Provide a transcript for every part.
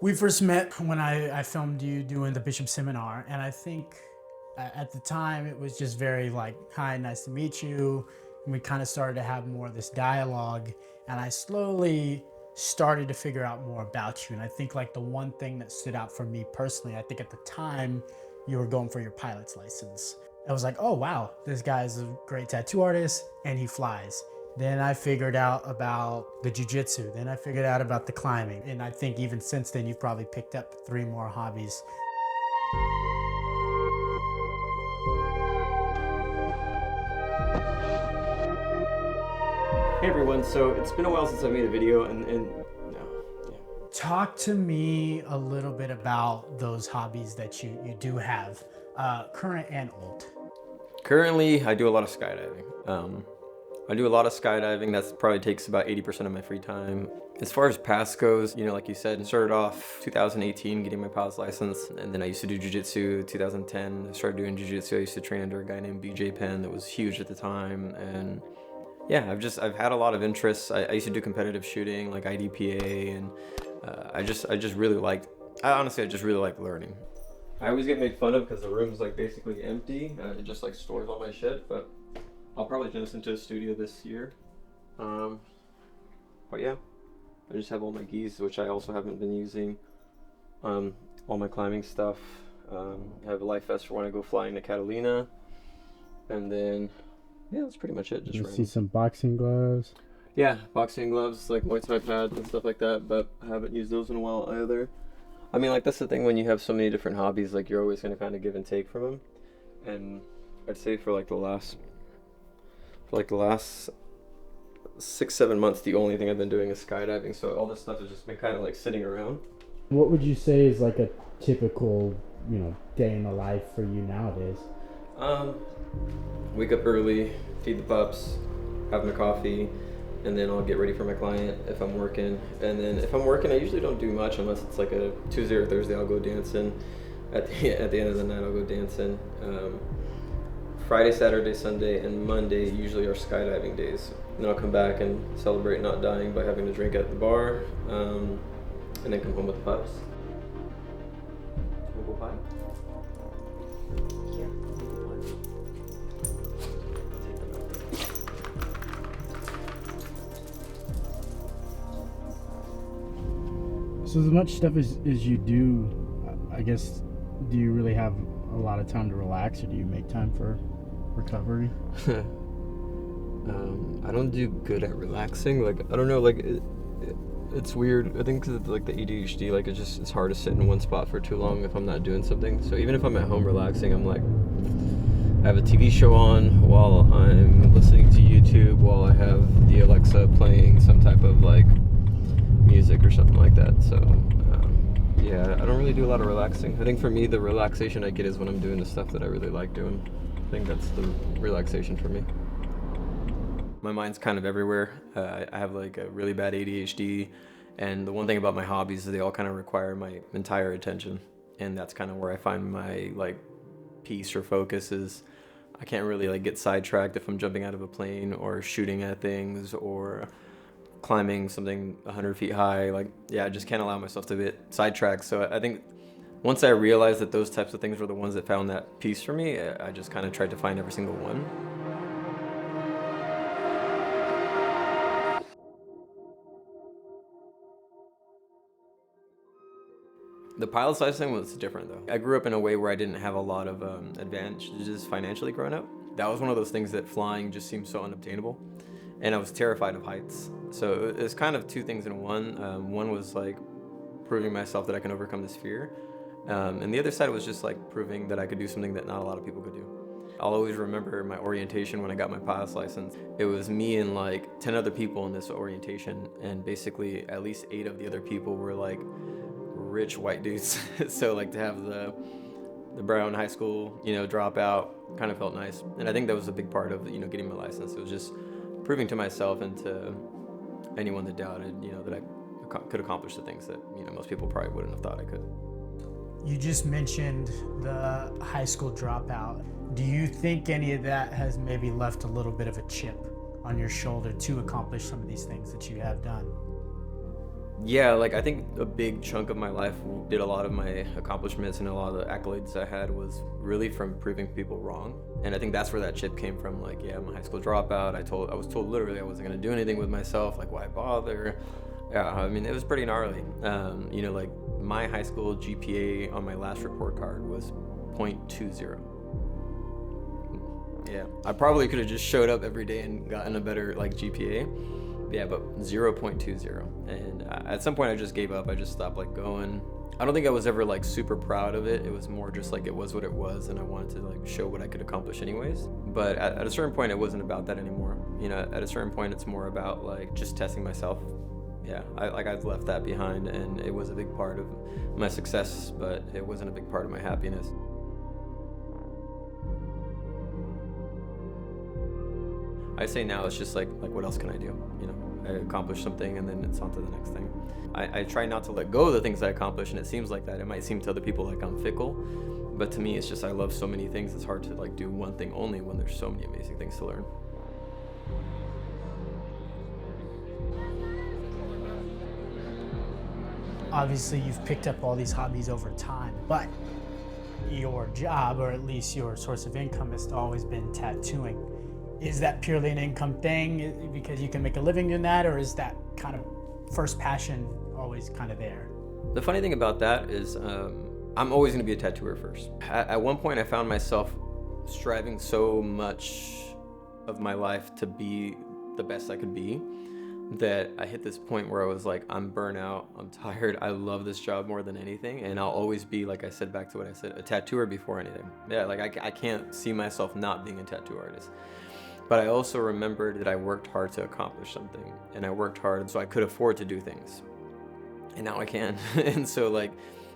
We first met when I filmed you doing the Bishop seminar, and I think at the time it was just very like, hi, nice to meet you. And we kind of started to have more of this dialogue, and I slowly started to figure out more about you. And I think like the one thing that stood out for me personally, I think at the time you were going for your pilot's license. I was like, oh wow, this guy's a great tattoo artist and he flies. Then I figured out about the jiu-jitsu. Then I figured out about the climbing. And I think even since then, you've probably picked up 3 more hobbies. Hey everyone, so it's been a while since I made a video and no, yeah. Talk to me a little bit about those hobbies that you do have, current and old. Currently, I do a lot of skydiving. That probably takes about 80% of my free time. As far as past goes, like you said, I started off 2018 getting my pilot's license, and then I used to do jiu-jitsu 2010. I started doing jiu-jitsu. I used to train under a guy named BJ Penn that was huge at the time, and yeah, I've had a lot of interests. I used to do competitive shooting like IDPA, and I just really liked. I just really like learning. I always get made fun of because the room's like basically empty. It just like stores all my shit, but I'll probably turn this into a studio this year. But yeah, I just have all my gis, which I also haven't been using. All my climbing stuff. I have a life vest for when I go flying to Catalina, and then yeah, that's pretty much it. Just you see some boxing gloves. Yeah, boxing gloves, like Muay Thai pads and stuff like that, but I haven't used those in a while either. I mean, like, that's the thing when you have so many different hobbies, like, you're always going to kind of give and take from them. And I'd say for the last 6-7 months, the only thing I've been doing is skydiving, so all this stuff has just been kind of like sitting around. What would you say is like a typical, day in the life for you nowadays? Wake up early, feed the pups, have my coffee, and then I'll get ready for my client if I'm working. And then if I'm working, I usually don't do much unless it's like a Tuesday or Thursday. I'll go dancing. At the end of the night, I'll go dancing. Friday, Saturday, Sunday, and Monday usually are skydiving days. And then I'll come back and celebrate not dying by having a drink at the bar, and then come home with the pups. We'll go pie. Yeah. So as much stuff as you do, I guess, do you really have a lot of time to relax, or do you make time for recovery? I don't do good at relaxing. Like, I don't know, like, it's weird. I think 'cause of, like, the ADHD, like, it's hard to sit in one spot for too long if I'm not doing something. So even if I'm at home relaxing, I'm like, I have a TV show on while I'm listening to YouTube, while I have the Alexa playing some type of, like, music or something like that. So yeah, I don't really do a lot of relaxing. I think for me, the relaxation I get is when I'm doing the stuff that I really like doing. I think that's the relaxation for me. My mind's kind of everywhere. I have like a really bad ADHD, and the one thing about my hobbies is they all kind of require my entire attention, and that's kind of where I find my like peace or focus is. I can't really like get sidetracked if I'm jumping out of a plane or shooting at things or climbing something 100 feet high. Like, yeah, I just can't allow myself to get sidetracked. So I think once I realized that those types of things were the ones that found that peace for me, I just kind of tried to find every single one. The pilot's license was different though. I grew up in a way where I didn't have a lot of advantages financially growing up. That was one of those things that flying just seemed so unobtainable. And I was terrified of heights. So it's kind of two things in one. One was like proving myself that I can overcome this fear. And the other side was just like proving that I could do something that not a lot of people could do. I'll always remember my orientation when I got my pilot's license. It was me and like 10 other people in this orientation. And basically at least 8 of the other people were like rich white dudes. So like to have the Brown high school, dropout kind of felt nice. And I think that was a big part of, getting my license. It was just proving to myself and to anyone that doubted, that I could accomplish the things that, most people probably wouldn't have thought I could. You just mentioned the high school dropout. Do you think any of that has maybe left a little bit of a chip on your shoulder to accomplish some of these things that you have done? Yeah, like I think a big chunk of my life did a lot of my accomplishments and a lot of the accolades I had was really from proving people wrong. And I think that's where that chip came from. Like, yeah, I'm a high school dropout. I was told literally I wasn't gonna do anything with myself. Like, why bother? Yeah, I mean, it was pretty gnarly. Like my high school GPA on my last report card was 0.20. Yeah, I probably could have just showed up every day and gotten a better like GPA. Yeah, but 0.20. And at some point I just gave up. I just stopped like going. I don't think I was ever like super proud of it. It was more just like it was what it was, and I wanted to like show what I could accomplish anyways. But at a certain point it wasn't about that anymore. At a certain point it's more about like just testing myself. Yeah, I've left that behind, and it was a big part of my success, but it wasn't a big part of my happiness. I say now it's just like what else can I do? I accomplish something and then it's on to the next thing. I try not to let go of the things I accomplish, and it seems like that. It might seem to other people like I'm fickle, but to me it's just I love so many things. It's hard to like do one thing only when there's so many amazing things to learn. Obviously, you've picked up all these hobbies over time, but your job, or at least your source of income, has always been tattooing. Is that purely an income thing because you can make a living doing that, or is that kind of first passion always kind of there? The funny thing about that is I'm always going to be a tattooer first. At one point I found myself striving so much of my life to be the best I could be that I hit this point where I was like, I'm burnt out, I'm tired, I love this job more than anything, and I'll always be, like I said, back to what I said, a tattooer before anything. Yeah, like I can't see myself not being a tattoo artist. But I also remembered that I worked hard to accomplish something, and I worked hard so I could afford to do things, and now I can. And so like,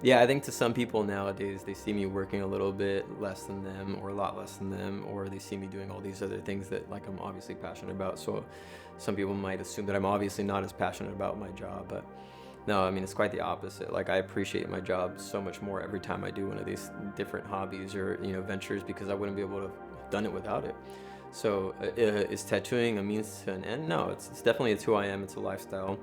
yeah, I think to some people nowadays, they see me working a little bit less than them or a lot less than them, or they see me doing all these other things that like I'm obviously passionate about. So some people might assume that I'm obviously not as passionate about my job, but no, I mean, it's quite the opposite. Like I appreciate my job so much more every time I do one of these different hobbies or, ventures, because I wouldn't be able to have done it without it. So is tattooing a means to an end? No, it's definitely, it's who I am. It's a lifestyle.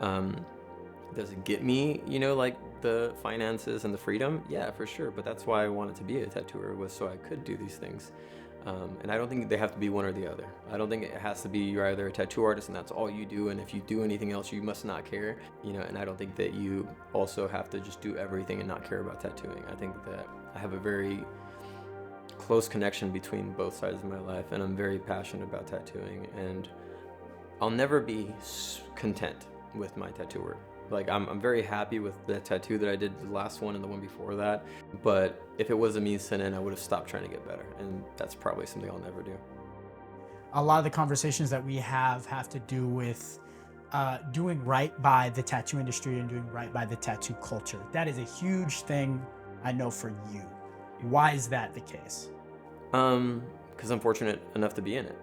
Does it get me, like the finances and the freedom? Yeah, for sure. But that's why I wanted to be a tattooer, was so I could do these things. And I don't think they have to be one or the other. I don't think it has to be you're either a tattoo artist and that's all you do, and if you do anything else, you must not care. And I don't think that you also have to just do everything and not care about tattooing. I think that I have a very close connection between both sides of my life, and I'm very passionate about tattooing, and I'll never be content with my tattoo work. Like I'm very happy with the tattoo that I did, the last one and the one before that, but if it was a means to an end, I would have stopped trying to get better, and that's probably something I'll never do. A lot of the conversations that we have to do with doing right by the tattoo industry and doing right by the tattoo culture. That is a huge thing, I know, for you. Why is that the case? Because I'm fortunate enough to be in it.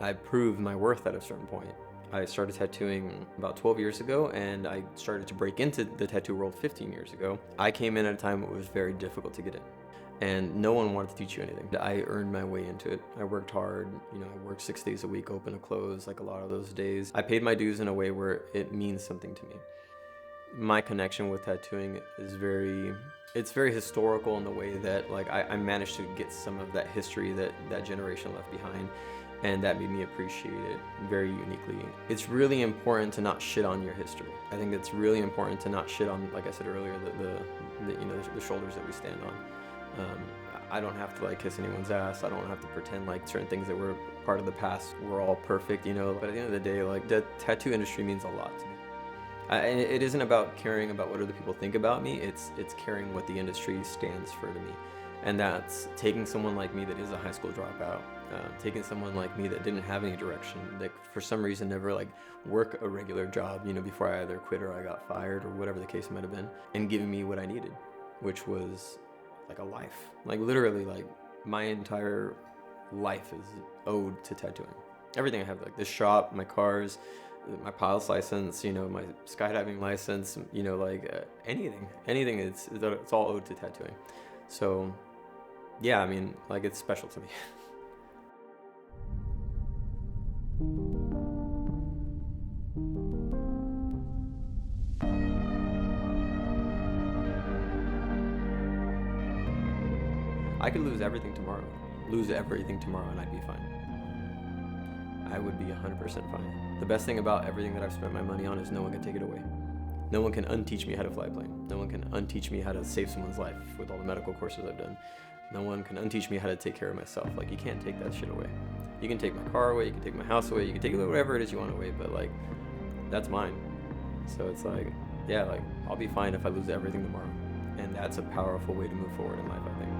I proved my worth at a certain point. I started tattooing about 12 years ago, and I started to break into the tattoo world 15 years ago. I came in at a time it was very difficult to get in, and no one wanted to teach you anything. I earned my way into it. I worked hard. I worked 6 days a week, open to close, like a lot of those days. I paid my dues in a way where it means something to me. My connection with tattooing is very historical in the way that like I managed to get some of that history that generation left behind, and that made me appreciate it very uniquely. It's really important to not shit on your history. I think it's really important to not shit on, like I said earlier, the shoulders that we stand on. I don't have to like kiss anyone's ass. I don't have to pretend like certain things that were part of the past were all perfect, But at the end of the day, like the tattoo industry means a lot to me. And it isn't about caring about what other people think about me. It's caring what the industry stands for to me. And that's taking someone like me that is a high school dropout, taking someone like me that didn't have any direction, that for some reason never like work a regular job, before I either quit or I got fired or whatever the case might have been, and giving me what I needed, which was like a life. Like literally, like my entire life is owed to tattooing. Everything I have, like this shop, my cars, my pilot's license, my skydiving license, anything, it's all owed to tattooing. So yeah, I mean, like it's special to me. I could lose everything tomorrow, and I'd be fine. I would be 100% fine. The best thing about everything that I've spent my money on is no one can take it away. No one can unteach me how to fly a plane. No one can unteach me how to save someone's life with all the medical courses I've done. No one can unteach me how to take care of myself. Like, you can't take that shit away. You can take my car away, you can take my house away, you can take whatever it is you want away, but like, that's mine. So it's like, yeah, like, I'll be fine if I lose everything tomorrow. And that's a powerful way to move forward in life, I think.